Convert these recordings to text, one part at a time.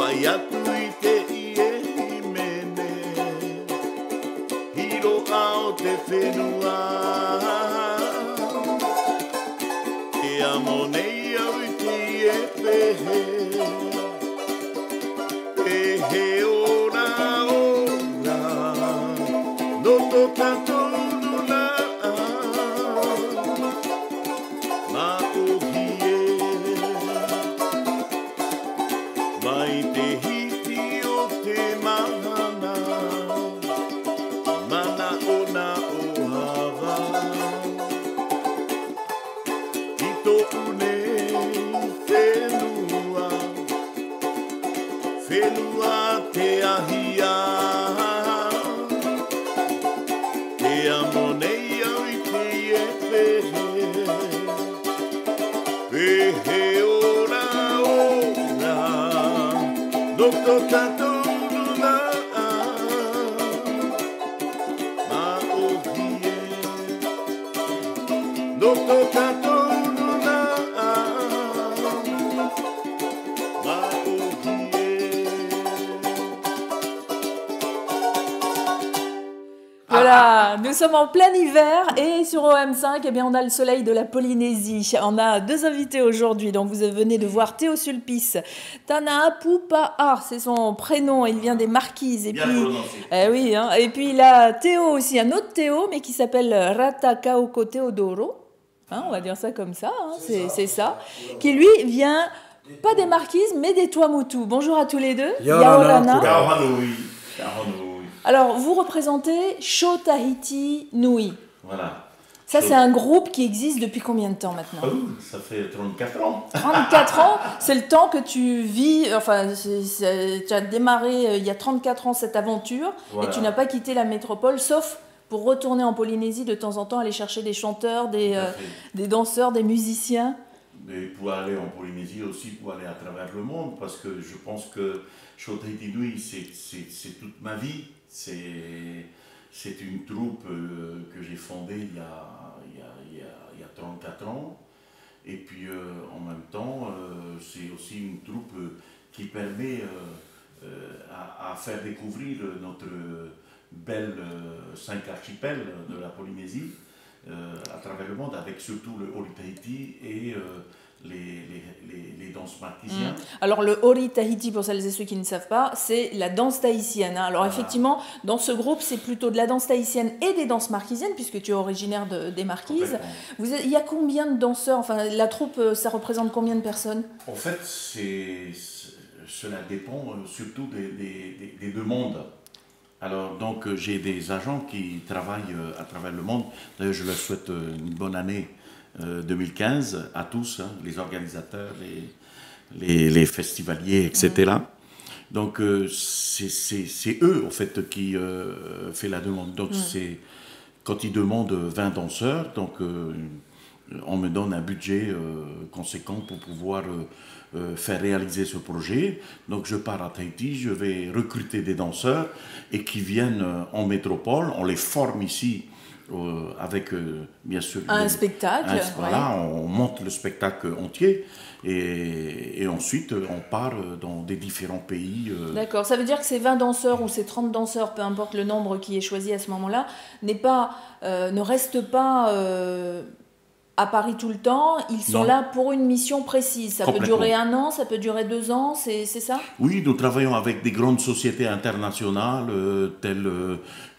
Ai atu I te ie I mene Hiro ao te whenua E amo nei au I te ie pehe Pehe ora ora No to tātou luna Ma o hie Mai te hiti o te mahana Mana o na o hawa I tō nei whenua Whenua te ahia Te amo nei au I te ie pehe Pehe ora ora No to tātou luna Ma o hie No to tātou luna Ma o hie Voilà, nous sommes en plein hiver et sur OM5, eh bien, on a le soleil de la Polynésie. On a deux invités aujourd'hui, donc vous venez de voir Théo Sulpice. Tanaapu Pa'a, c'est son prénom, il vient des Marquises. Et Bien puis, prononcé. oui, hein, et puis il a Théo aussi, un autre Théo, mais qui s'appelle Ratakaoko Teodoro. Hein, on va dire ça comme ça, hein, c'est ça. Qui lui vient, pas des Marquises, mais des Tuamotu. Bonjour à tous les deux. Yaorana. Kaohanui. Kaohanui. Alors, vous représentez Sho Tahiti Nui. Voilà. Ça, c'est un groupe qui existe depuis combien de temps maintenant? Ça fait 34 ans. 34 ans, c'est le temps que tu vis, enfin, tu as démarré il y a 34 ans cette aventure, Voilà. et tu n'as pas quitté la métropole, sauf pour retourner en Polynésie de temps en temps, aller chercher des chanteurs, des danseurs, des musiciens. Mais pour aller en Polynésie aussi, pour aller à travers le monde, parce que je pense que Sho Tahiti Nui, c'est toute ma vie. C'est une troupe que j'ai fondée il y a 34 ans. Et puis en même temps, c'est aussi une troupe qui permet à faire découvrir notre belle 5 archipels de la Polynésie à travers le monde, avec surtout le Ori Tahiti et les danses marquisiennes. Alors le Ori Tahiti, pour celles et ceux qui ne savent pas, c'est la danse tahitienne. Hein. Alors effectivement, dans ce groupe, c'est plutôt de la danse tahitienne et des danses marquisiennes, puisque tu es originaire des Marquises. Il y a combien de danseurs? Enfin, la troupe, ça représente combien de personnes? En fait, cela dépend surtout des deux mondes. Alors, donc, j'ai des agents qui travaillent à travers le monde. D'ailleurs, je leur souhaite une bonne année 2015 à tous, hein, les organisateurs, les festivaliers, etc. Donc, c'est eux, en fait, qui font la demande. Donc, c'est quand ils demandent 20 danseurs, donc on me donne un budget conséquent pour pouvoir faire réaliser ce projet. Donc je pars à Tahiti, je vais recruter des danseurs et qui viennent en métropole, on les forme ici avec bien sûr un spectacle. Voilà, on monte le spectacle entier et ensuite on part dans des différents pays. D'accord, ça veut dire que ces 20 danseurs ou ces 30 danseurs, peu importe le nombre qui est choisi à ce moment-là, ne restent pas à Paris tout le temps, ils sont là pour une mission précise. Ça peut durer 1 an, ça peut durer 2 ans, c'est ça? Oui, nous travaillons avec des grandes sociétés internationales telles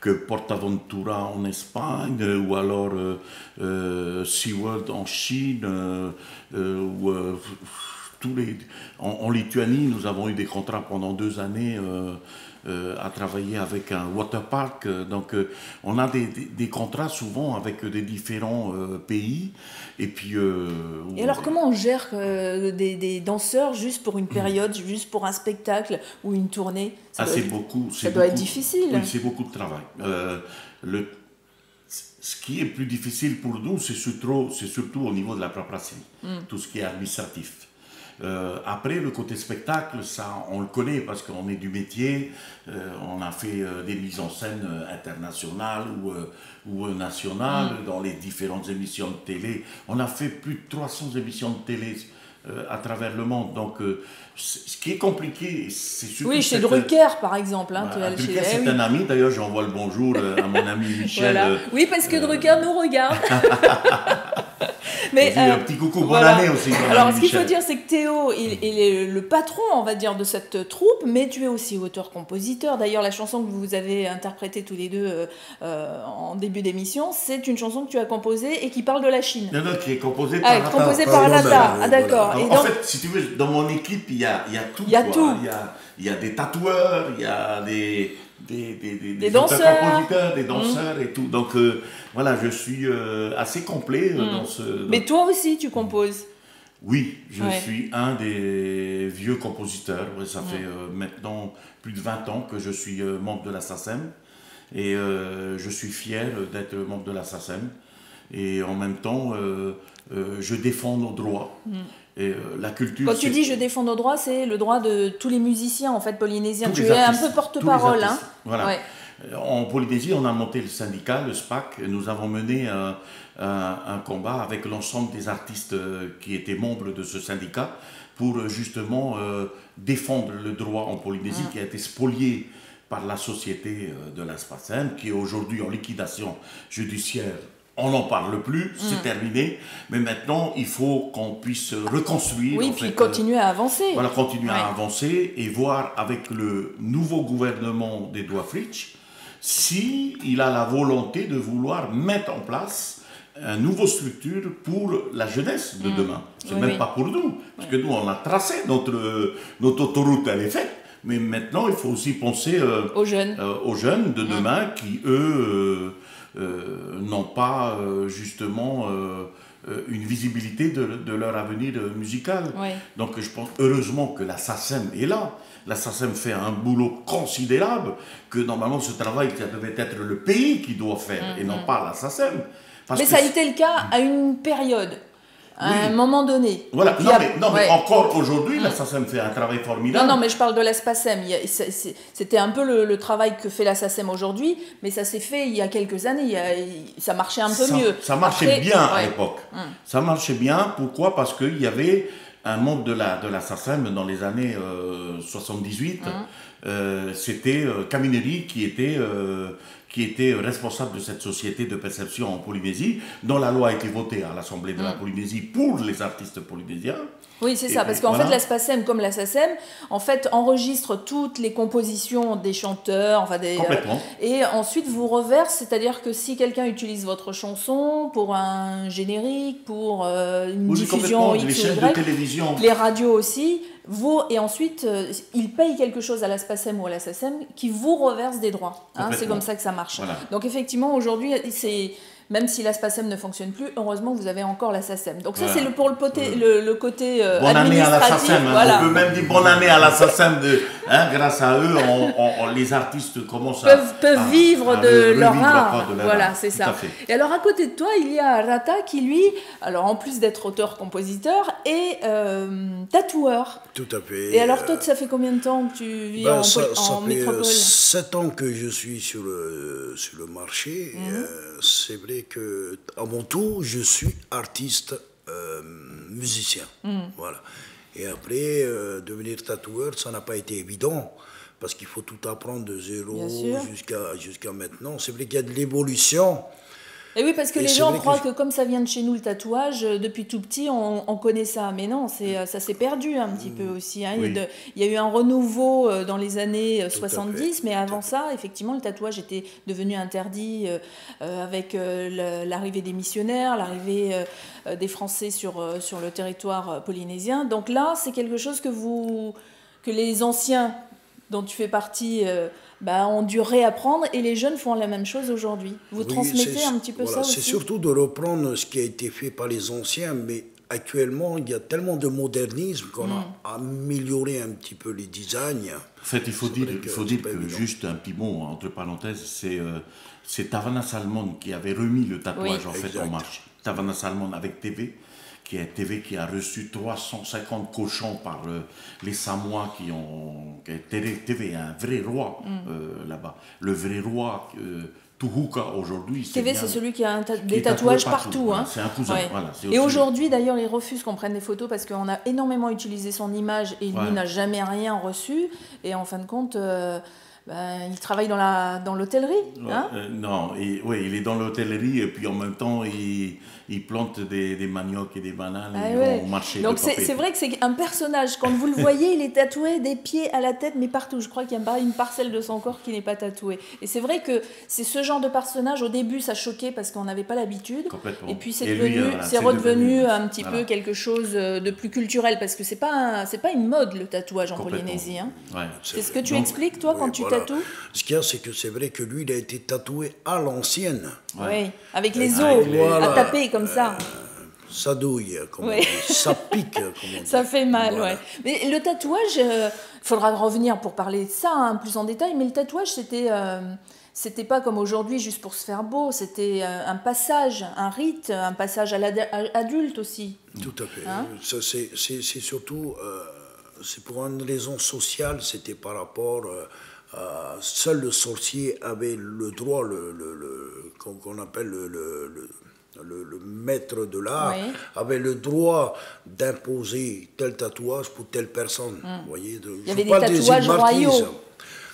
que PortAventura en Espagne ou alors SeaWorld en Chine ou en Lituanie. Nous avons eu des contrats pendant 2 années à travailler avec un waterpark. Donc on a des contrats souvent avec des différents pays. Et puis... et alors comment on gère des danseurs juste pour une période, juste pour un spectacle ou une tournée? Ça doit être difficile. Oui, c'est beaucoup de travail. Ce qui est plus difficile pour nous, c'est surtout au niveau de la préparation, tout ce qui est administratif. Après, le côté spectacle, ça, on le connaît parce qu'on est du métier. On a fait des mises en scène internationales ou nationales dans les différentes émissions de télé. On a fait plus de 300 émissions de télé à travers le monde. Donc, ce qui est compliqué, c'est surtout... Oui, chez Drucker, par exemple. Hein, Drucker, c'est un ami. D'ailleurs, j'envoie le bonjour à mon ami Michel. Voilà. Oui, parce que Drucker nous regarde. Mais un petit coucou, bonne année aussi. Alors, ce qu'il faut dire, c'est que Théo est le patron, on va dire, de cette troupe, mais tu es aussi auteur-compositeur. D'ailleurs, la chanson que vous avez interprétée tous les deux en début d'émission, c'est une chanson que tu as composée et qui parle de la Chine. Non, qui est composée par Rata. Composée par Rata. Ah, d'accord. En fait, si tu veux, dans mon équipe, il y a tout. Il y a tout. Il y a des tatoueurs, il y a des danseurs, compositeurs, des danseurs et tout. Donc voilà, je suis assez complet dans ce... Mais toi aussi, tu composes. Oui, je suis un des vieux compositeurs. Ça fait maintenant plus de 20 ans que je suis membre de la SACEM. Et je suis fier d'être membre de la SACEM. Et en même temps, je défends nos droits. Et la culture. Quand tu dis je défends nos droits, c'est le droit de tous les musiciens en fait polynésiens. Tu es un peu porte-parole, hein. Voilà. Ouais. En Polynésie, on a monté le syndicat, le SPAC. Et nous avons mené un combat avec l'ensemble des artistes qui étaient membres de ce syndicat pour justement défendre le droit en Polynésie qui a été spolié par la société de la SPACEM, qui est aujourd'hui en liquidation judiciaire. On n'en parle plus, c'est terminé, mais maintenant il faut qu'on puisse reconstruire. Oui, puis continuer à avancer. Voilà, continuer à avancer et voir avec le nouveau gouvernement d'Edouard Fritsch s'il a la volonté de vouloir mettre en place une nouvelle structure pour la jeunesse de demain. C'est même pas pour nous, parce que nous on a tracé notre autoroute, elle est faite. Mais maintenant, il faut aussi penser aux jeunes de demain qui, eux, n'ont pas justement une visibilité de leur avenir musical. Oui. Donc je pense heureusement que la SACEM est là. La SACEM fait un boulot considérable, que normalement ce travail, ça devait être le pays qui doit faire, et non pas la SACEM. Mais ça a été le cas à une période. À un moment donné. Voilà, mais encore aujourd'hui, la SACEM fait un travail formidable. Non, mais je parle de la SPACEM. C'était un peu le travail que fait la SACEM aujourd'hui, mais ça s'est fait il y a quelques années. Ça marchait un peu mieux. Ça marchait bien à l'époque. Ça marchait bien, pourquoi? Parce qu'il y avait un membre de la SACEM dans les années 78. C'était Kamineri qui était responsable de cette société de perception en Polynésie, dont la loi a été votée à l'Assemblée de la Polynésie pour les artistes polynésiens. Oui, c'est ça, parce qu'en fait, la SPACEM, comme la SACEM, en fait, enregistre toutes les compositions des chanteurs, complètement. Et ensuite vous reverse, c'est-à-dire que si quelqu'un utilise votre chanson pour un générique, pour une diffusion X les chaînes de télévision, les radios aussi, et ensuite, ils payent quelque chose à la SPACEM ou à la SACEM qui vous reverse des droits. Hein, c'est comme ça que ça marche. Voilà. Donc effectivement, aujourd'hui, même si la SPACEM ne fonctionne plus, heureusement que vous avez encore la SACEM. Donc ça, c'est pour le côté bonne année à la SACEM. Voilà. On peut même dire bonne année à la SACEM. Grâce à eux, les artistes commencent peuvent vivre de leur art. Voilà, c'est ça. Et alors, à côté de toi, il y a Rata qui, lui, alors en plus d'être auteur-compositeur, est tatoueur. Tout à fait. Et alors, toi, ça fait combien de temps que tu vis en métropole? 7 ans que je suis sur le marché. C'est vrai que à mon tour, je suis artiste musicien. Voilà. Et après, devenir tatoueur, ça n'a pas été évident, parce qu'il faut tout apprendre de zéro jusqu'à maintenant. C'est vrai qu'il y a de l'évolution. Et oui, parce que les gens croient que comme ça vient de chez nous, le tatouage, depuis tout petit, on connaît ça. Mais non, ça s'est perdu un petit peu aussi. Hein. Oui. Il y a eu un renouveau dans les années 70, mais avant ça, effectivement, le tatouage était devenu interdit avec l'arrivée des missionnaires, l'arrivée des Français sur le territoire polynésien. Donc là, c'est quelque chose que les anciens dont tu fais partie ont dû réapprendre, et les jeunes font la même chose aujourd'hui. Vous transmettez un petit peu ça aussi? C'est surtout de reprendre ce qui a été fait par les anciens, mais actuellement, il y a tellement de modernisme qu'on a amélioré un petit peu les designs. En fait, il faut dire que juste un petit mot, entre parenthèses, c'est Tavana Salmon qui avait remis le tatouage en marche. Tavana Salmon avec TV, qui a reçu 350 cochons par les Samoa qui ont... TV est un vrai roi là-bas. Le vrai roi Tuhuka aujourd'hui. Stevie, c'est celui qui a des tatoué tatouages partout. Hein. C'est un cousin. Ouais. Voilà, et aujourd'hui, d'ailleurs, il refuse qu'on prenne des photos parce qu'on a énormément utilisé son image et lui n'a jamais rien reçu. Et en fin de compte, il travaille dans l'hôtellerie. Hein non, il est dans l'hôtellerie et puis en même temps, il plante des maniocs et des bananes et ils vont au marché. Donc c'est vrai que c'est un personnage. Quand vous le voyez, il est tatoué des pieds à la tête, mais partout. Je crois qu'il y a pas une parcelle de son corps qui n'est pas tatouée. Et c'est vrai que c'est ce genre de personnage. Au début, ça choquait parce qu'on n'avait pas l'habitude. Complètement. Et puis c'est redevenu un petit peu quelque chose de plus culturel parce que c'est pas une mode le tatouage en Polynésie. Hein. Ouais. C'est ce que tu expliques toi quand tu tatoues. Ce qu'il y a, c'est que c'est vrai que lui, il a été tatoué à l'ancienne. Oui, avec les os à taper comme ça. Ça douille, comme on dit. Ça pique, comme on dit. Ça fait mal, Mais le tatouage, il faudra revenir pour parler de ça plus en détail, mais le tatouage, c'était pas comme aujourd'hui juste pour se faire beau, c'était un passage, un rite, un passage à l'adulte aussi. Tout à fait. Hein? C'est surtout, c'est pour une raison sociale, c'était par rapport... seul le sorcier avait le droit, qu'on appelle le maître de l'art, avait le droit d'imposer tel tatouage pour telle personne. Vous voyez, il y avait des tatouages royaux.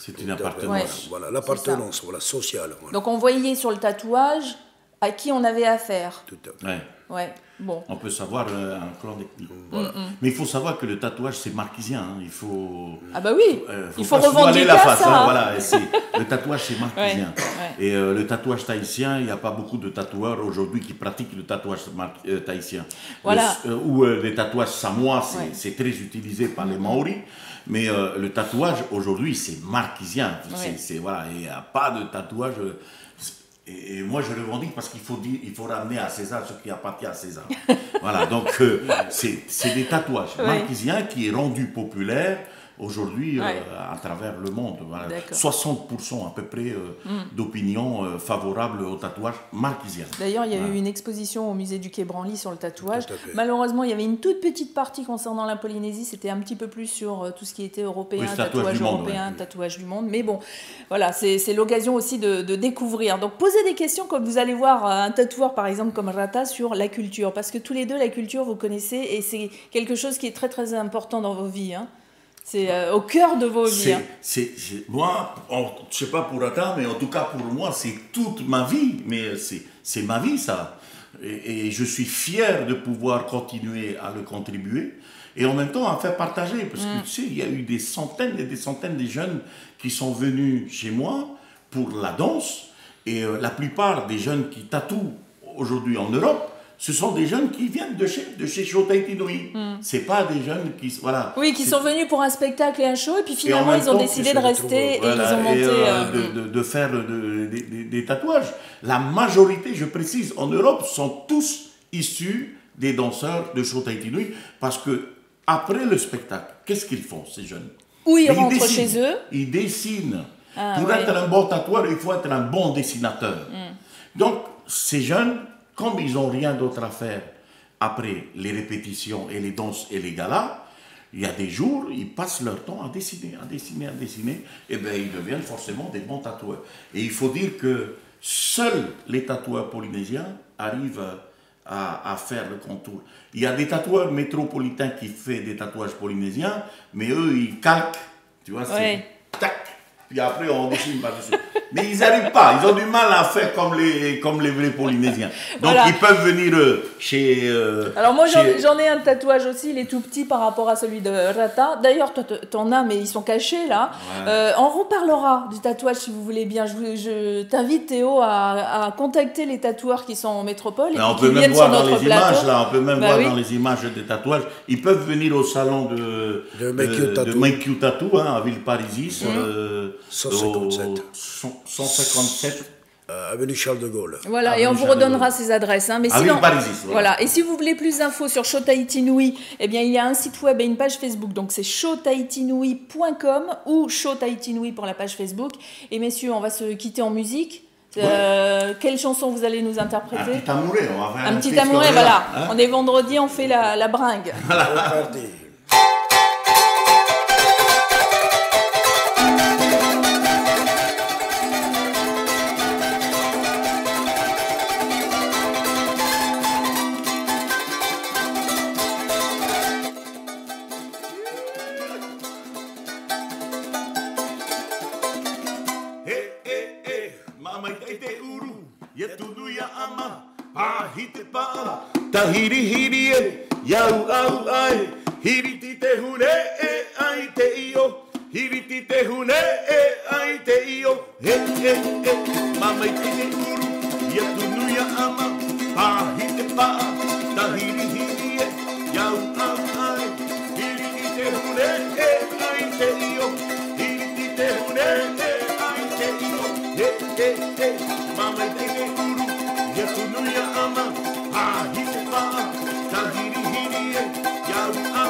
C'est une appartenance. Voilà, l'appartenance, sociale. Voilà. Donc on voyait sur le tatouage à qui on avait affaire. Tout à fait. Bon. On peut savoir un clan d'ethnie. Voilà. Mais il faut savoir que le tatouage, c'est marquisien. Hein. Il faut... Ah bah oui, il faut revendiquer la face. ça. Hein. Voilà. Le tatouage, c'est marquisien. Et le tatouage tahitien, il n'y a pas beaucoup de tatoueurs aujourd'hui qui pratiquent le tatouage tahitien. Voilà. Ou les tatouages samois, c'est très utilisé par les Maoris. Mais le tatouage, aujourd'hui, c'est marquisien. Voilà. Il n'y a pas de tatouage... Et moi, je revendique parce qu'il faut ramener à César ce qui appartient à César. Voilà, donc c'est des tatouages marquisiens qui est rendu populaire aujourd'hui à travers le monde. Voilà. 60% à peu près d'opinions favorables au tatouage marquisien. D'ailleurs, il y a eu une exposition au musée du Quai Branly sur le tatouage. Malheureusement, il y avait une toute petite partie concernant la Polynésie. C'était un petit peu plus sur tout ce qui était européen, tatouage européen, tatouage du monde. Mais bon, voilà, c'est l'occasion aussi de découvrir. Donc, posez des questions comme vous allez voir un tatoueur, par exemple, comme Rata, sur la culture. Parce que tous les deux, la culture, vous connaissez, et c'est quelque chose qui est très, très important dans vos vies. Hein. C'est au cœur de vos vies. Moi, je ne sais pas pour Rata, mais en tout cas pour moi, c'est toute ma vie. Mais c'est ma vie, ça. Et je suis fier de pouvoir continuer à le contribuer. Et en même temps, à faire partager. Parce que tu sais, il y a eu des centaines et des centaines de jeunes qui sont venus chez moi pour la danse. Et la plupart des jeunes qui tatouent aujourd'hui en Europe, ce sont des jeunes qui viennent de chez Show Tahiti Nui. C'est pas des jeunes qui... Voilà. Oui, qui sont venus pour un spectacle et un show, et puis finalement, ils ont décidé de rester et ils ont monté... de faire des tatouages. La majorité, je précise, en Europe, sont tous issus des danseurs de Show Tahiti Nui, parce que après le spectacle, qu'est-ce qu'ils font, ces jeunes? Ou ils rentrent chez eux. Ils dessinent. Pour être un bon tatoueur, il faut être un bon dessinateur. Donc, ces jeunes... Comme ils n'ont rien d'autre à faire après les répétitions et les danses et les galas, il y a des jours, ils passent leur temps à dessiner, et bien ils deviennent forcément des bons tatoueurs. Et il faut dire que seuls les tatoueurs polynésiens arrivent à faire le contour. Il y a des tatoueurs métropolitains qui font des tatouages polynésiens, mais eux, ils calquent, tu vois, c'est tac, puis après on dessine par-dessus. Mais ils n'arrivent pas, ils ont du mal à faire comme les vrais Polynésiens. Donc ils peuvent venir chez... Alors moi j'en ai un tatouage aussi, il est tout petit par rapport à celui de Rata. D'ailleurs toi t'en as, mais ils sont cachés là. On reparlera du tatouage si vous voulez bien. Je t'invite Théo à contacter les tatoueurs qui sont en métropole et on qui viennent sur notre plateau. On peut même voir dans les images des tatouages. Ils peuvent venir au salon de Make Tattoo à Villeparisis. 157 avenue Charles de Gaulle. Voilà, et on vous redonnera ces adresses. Hein. Mais sinon, voilà. Et si vous voulez plus d'infos sur Show Tahiti Nui, eh bien, il y a un site web et une page Facebook. Donc, c'est showtahitiNui.com ou Show Tahiti Nui pour la page Facebook. Et messieurs, on va se quitter en musique. Quelle chanson vous allez nous interpréter? Un petit amouré, on va faire un petit amouré, voilà. Hein, on est vendredi, on fait la bringue. Voilà. nuia ama, pahite pa, tahiri hiri e, yau au ai, hiri ti te hune e ai te io, hiri ti te hune e ai te io, mamai te te uru, ia tu nuia ama, pahite pa, tahiri hiri e, yau au ai, hiri ti te hune e ai te io, hiri ti te hune e ai te io, mamai te te uru, ia tu nuia ama, pahite pa, tahiri hiri e, yau au